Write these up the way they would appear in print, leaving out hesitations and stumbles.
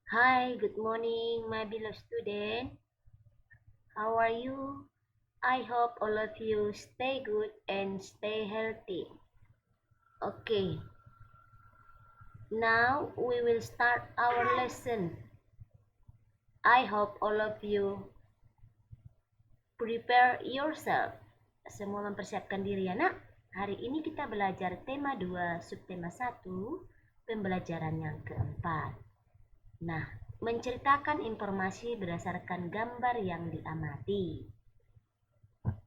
Hi, good morning, my beloved student. How are you? I hope all of you stay good and stay healthy. Okay, now we will start our lesson. I hope all of you prepare yourself. Semua mempersiapkan diri ya, nak. Hari ini kita belajar tema 2, subtema 1, pembelajaran yang keempat. Nah, menceritakan informasi berdasarkan gambar yang diamati.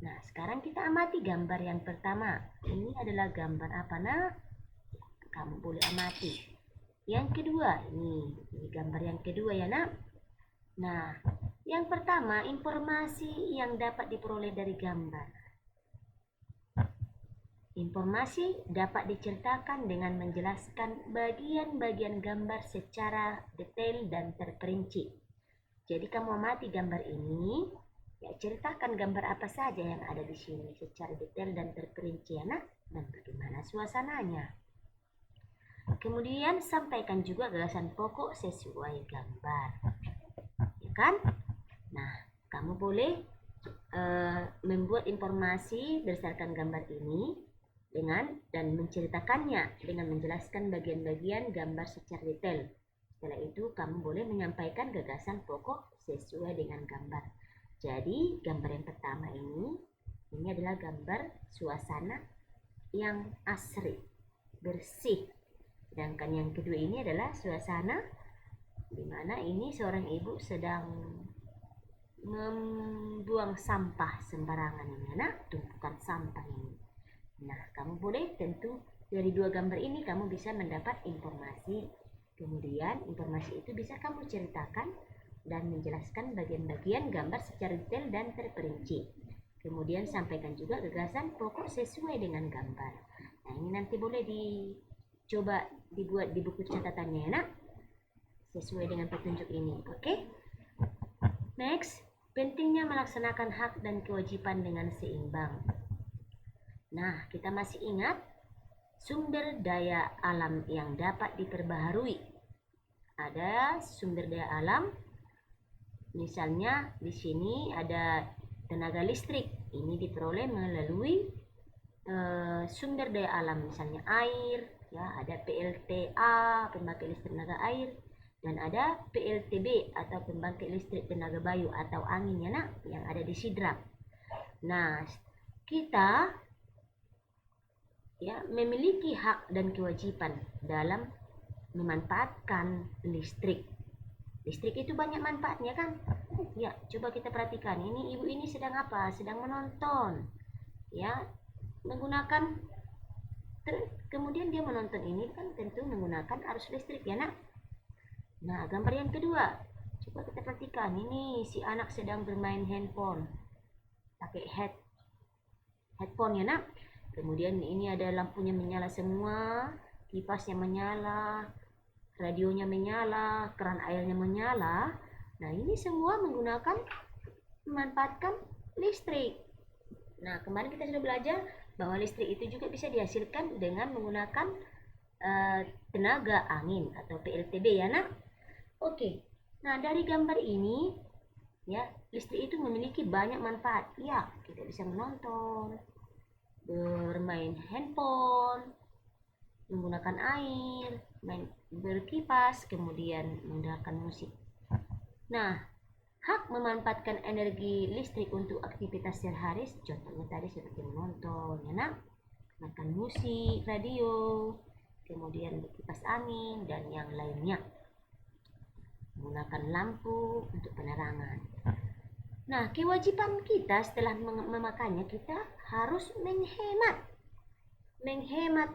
Nah, sekarang kita amati gambar yang pertama. Ini adalah gambar apa, nak? Kamu boleh amati. Yang kedua, ini gambar yang kedua ya, nak. Nah, yang pertama, informasi yang dapat diperoleh dari gambar. Informasi dapat diceritakan dengan menjelaskan bagian-bagian gambar secara detail dan terperinci. Jadi kamu amati gambar ini, ya ceritakan gambar apa saja yang ada di sini secara detail dan terperinci ya, nak, dan bagaimana suasananya. Kemudian sampaikan juga gagasan pokok sesuai gambar, ya kan? Nah, kamu boleh membuat informasi berdasarkan gambar ini dan menceritakannya dengan menjelaskan bagian-bagian gambar secara detail. Setelah itu kamu boleh menyampaikan gagasan pokok sesuai dengan gambar. Jadi gambar yang pertama ini adalah gambar suasana yang asri, bersih. Sedangkan yang kedua ini adalah suasana di mana ini seorang ibu sedang membuang sampah sembarangan ini, nak, tumpukan sampah ini. Nah, kamu boleh tentu dari dua gambar ini kamu bisa mendapat informasi. Kemudian informasi itu bisa kamu ceritakan dan menjelaskan bagian-bagian gambar secara detail dan terperinci. Kemudian sampaikan juga gagasan pokok sesuai dengan gambar. Nah, ini nanti boleh dicoba dibuat di buku catatannya ya, nak, sesuai dengan petunjuk ini. Oke? Next, pentingnya melaksanakan hak dan kewajiban dengan seimbang. Nah, kita masih ingat sumber daya alam yang dapat diperbaharui. Ada sumber daya alam, misalnya di sini ada tenaga listrik. Ini diperoleh melalui sumber daya alam, misalnya air, ya, ada PLTA, pembangkit listrik tenaga air, dan ada PLTB atau pembangkit listrik tenaga bayu atau angin ya, nak, yang ada di Sidrap. Nah, kita ya memiliki hak dan kewajiban dalam memanfaatkan listrik. Listrik itu banyak manfaatnya kan? Ya, coba kita perhatikan. Ini ibu ini sedang apa? Sedang menonton. Ya, menggunakan kemudian dia menonton ini kan tentu menggunakan arus listrik ya, nak. Nah, gambar yang kedua. Coba kita perhatikan. Ini si anak sedang bermain handphone. Pakai headphone ya, nak. Kemudian ini ada lampunya menyala semua, kipasnya menyala, radionya menyala, keran airnya menyala. Nah, ini semua memanfaatkan listrik. Nah, kemarin kita sudah belajar bahwa listrik itu juga bisa dihasilkan dengan menggunakan tenaga angin atau PLTB ya, nak. Oke. Nah, dari gambar ini ya, listrik itu memiliki banyak manfaat. Ya, kita bisa menonton, bermain handphone, menggunakan air, berkipas, kemudian mendengarkan musik. Nah, hak memanfaatkan energi listrik untuk aktivitas sehari-hari, contohnya tadi seperti menonton, ya, nak, mendengarkan musik, radio, kemudian berkipas angin dan yang lainnya, menggunakan lampu untuk penerangan. Nah, kewajiban kita setelah memakainya, kita harus menghemat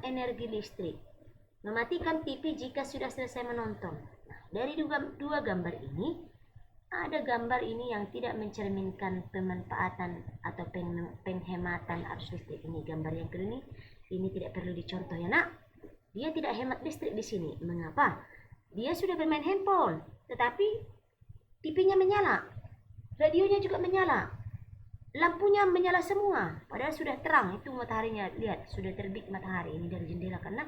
energi listrik. Mematikan TV jika sudah selesai menonton. Nah, dari dua gambar ini, ada gambar ini yang tidak mencerminkan pemanfaatan atau penghematan arus listrik. Ini gambar yang kedua ini tidak perlu dicontoh ya, nak. Dia tidak hemat listrik di sini. Mengapa? Dia sudah bermain handphone, tetapi TV-nya menyala, radionya juga menyala, lampunya menyala semua, padahal sudah terang itu mataharinya. Lihat, sudah terbit matahari ini dari jendela karena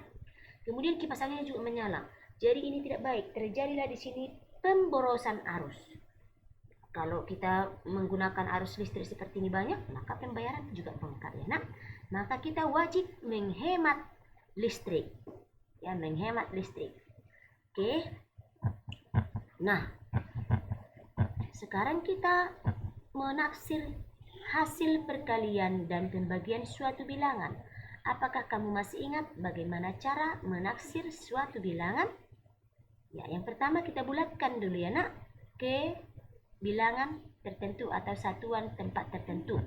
kemudian kipas anginnya juga menyala. Jadi ini tidak baik. Terjadilah di sini pemborosan arus. Kalau kita menggunakan arus listrik seperti ini banyak, maka pembayaran juga bengkak ya nak. Maka kita wajib menghemat listrik. Ya, menghemat listrik. Oke. Nah, sekarang kita menafsir hasil perkalian dan pembagian suatu bilangan. Apakah kamu masih ingat bagaimana cara menafsir suatu bilangan? Ya, yang pertama kita bulatkan dulu ya nak ke bilangan tertentu atau satuan tempat tertentu.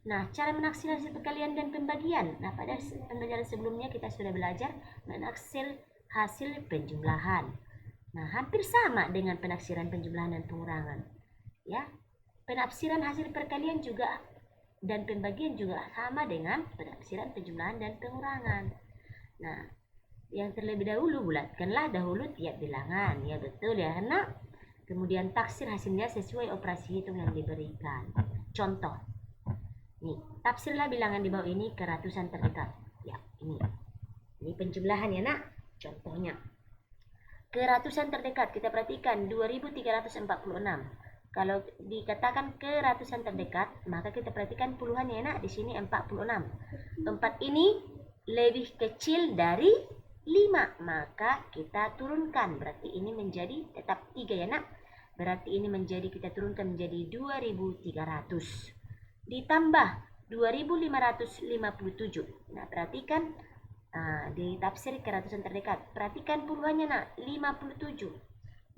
Nah, cara menaksir hasil perkalian dan pembagian. Nah, pada pembelajaran sebelumnya kita sudah belajar menaksir hasil penjumlahan. Nah, hampir sama dengan penaksiran penjumlahan dan pengurangan. Ya, penafsiran hasil perkalian juga dan pembagian juga sama dengan penafsiran penjumlahan dan pengurangan. Nah, yang terlebih dahulu bulatkanlah dahulu tiap bilangan. Ya, betul ya, nak. Kemudian taksir hasilnya sesuai operasi hitung yang diberikan. Contoh, nih, tafsirlah bilangan di bawah ini ke ratusan terdekat. Ya, ini penjumlahan ya nak. Contohnya, ke ratusan terdekat kita perhatikan 2346. Kalau dikatakan ke ratusan terdekat, maka kita perhatikan puluhannya ya nak. Di sini 46. 4 ini lebih kecil dari 5, maka kita turunkan, berarti ini menjadi tetap 3 ya nak. Berarti ini menjadi, kita turunkan menjadi 2300 ditambah 2557. Nah, perhatikan ditafsir ke ratusan terdekat. Perhatikan puluhannya nak, 57.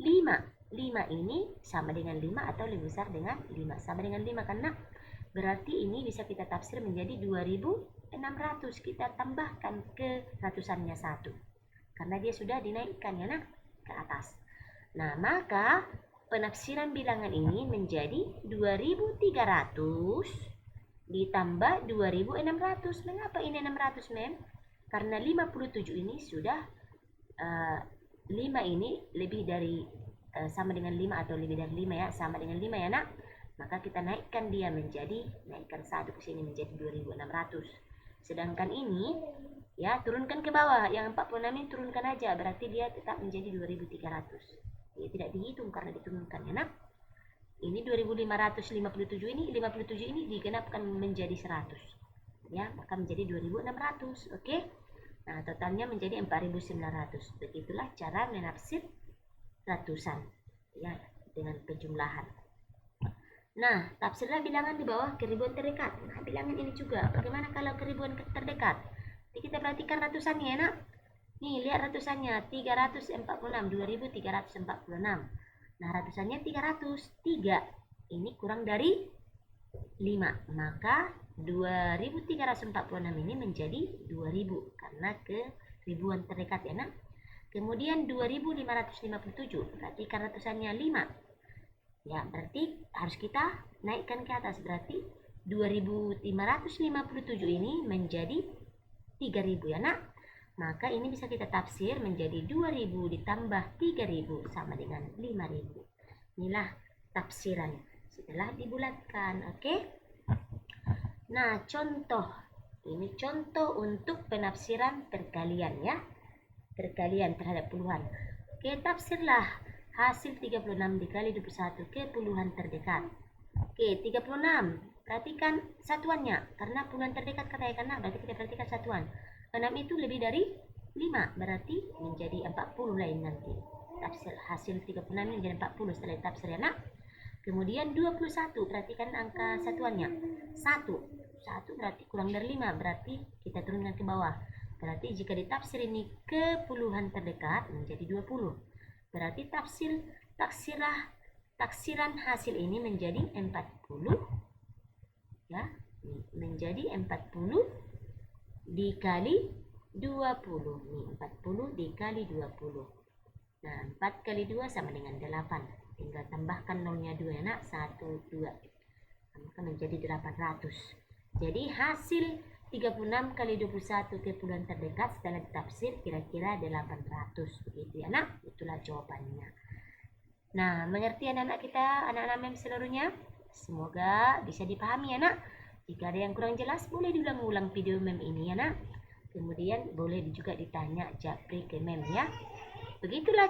5 ini sama dengan 5 atau lebih besar dengan 5. Sama dengan 5 kan nak? Berarti ini bisa kita tafsir menjadi 2600. Kita tambahkan ke ratusannya 1. Karena dia sudah dinaikkan ya nak ke atas. Nah, maka penafsiran bilangan ini menjadi 2300 ditambah 2600. Mengapa ini 600 mem? Karena 57 ini sudah 5 ini lebih dari sama dengan 5 atau lebih dari 5 ya, sama dengan 5 ya nak. Maka kita naikkan dia menjadi, naikkan 1 ke sini menjadi 2600. Sedangkan ini ya turunkan ke bawah, yang 46 ini turunkan aja, berarti dia tetap menjadi 2300. Dia tidak dihitung karena diturunkan ya nak. Ini 2557 ini, 57 ini digenapkan menjadi 100. Ya, maka menjadi 2600. Oke. Nah, totalnya menjadi 4900. Begitulah cara menafsir ratusan ya dengan penjumlahan. Nah, tafsirlah bilangan di bawah ke ribuan terdekat. Nah, bilangan ini juga bagaimana kalau ke ribuan terdekat? Jadi kita perhatikan ratusannya ya nak. Nih, lihat ratusannya 346, 2346. Nah, ratusannya 300. 3 ini kurang dari 5, maka 2346 ini menjadi 2000 karena ke ribuan terdekat ya nak. Kemudian 2557, perhatikan ratusannya 5. Ya, berarti harus kita naikkan ke atas, berarti 2557 ini menjadi 3000 ya nak. Maka ini bisa kita tafsir menjadi 2000 ditambah 3000 sama dengan 5000. Inilah tafsiran setelah dibulatkan. Oke. Nah, contoh. Ini contoh untuk penafsiran perkalian ya. Perkalian terhadap puluhan. Oke, tafsirlah hasil 36 dikali 21 ke puluhan terdekat. Oke, 36. Perhatikan satuannya. Karena puluhan terdekat katakan nak, berarti kita perhatikan satuan. 6 itu lebih dari 5. Berarti menjadi 40 lain nanti. Tafsir hasil 36 ini menjadi 40 setelah tafsir ya nak. Kemudian 21. Perhatikan angka satuannya. 1 berarti kurang dari 5. Berarti kita turunkan ke bawah. Berarti jika ditafsir ini ke puluhan terdekat menjadi 20. Berarti taksiran hasil ini menjadi 40 ya, menjadi 40 dikali 20. Nih, 40 dikali 20. Nah, 4 kali 2 sama dengan 8. Tinggal tambahkan nolnya 2 ya nak, 1 2. Maka menjadi 800. Jadi hasil 36 kali 21 ke puluhan terdekat setelah ditafsir kira-kira 800. Begitu ya nak, itulah jawabannya. Nah, mengerti anak-anak kita, anak-anak mem seluruhnya? Semoga bisa dipahami ya nak. Jika ada yang kurang jelas, boleh diulang-ulang video mem ini ya nak. Kemudian boleh juga ditanya japri ke mem ya. Begitulah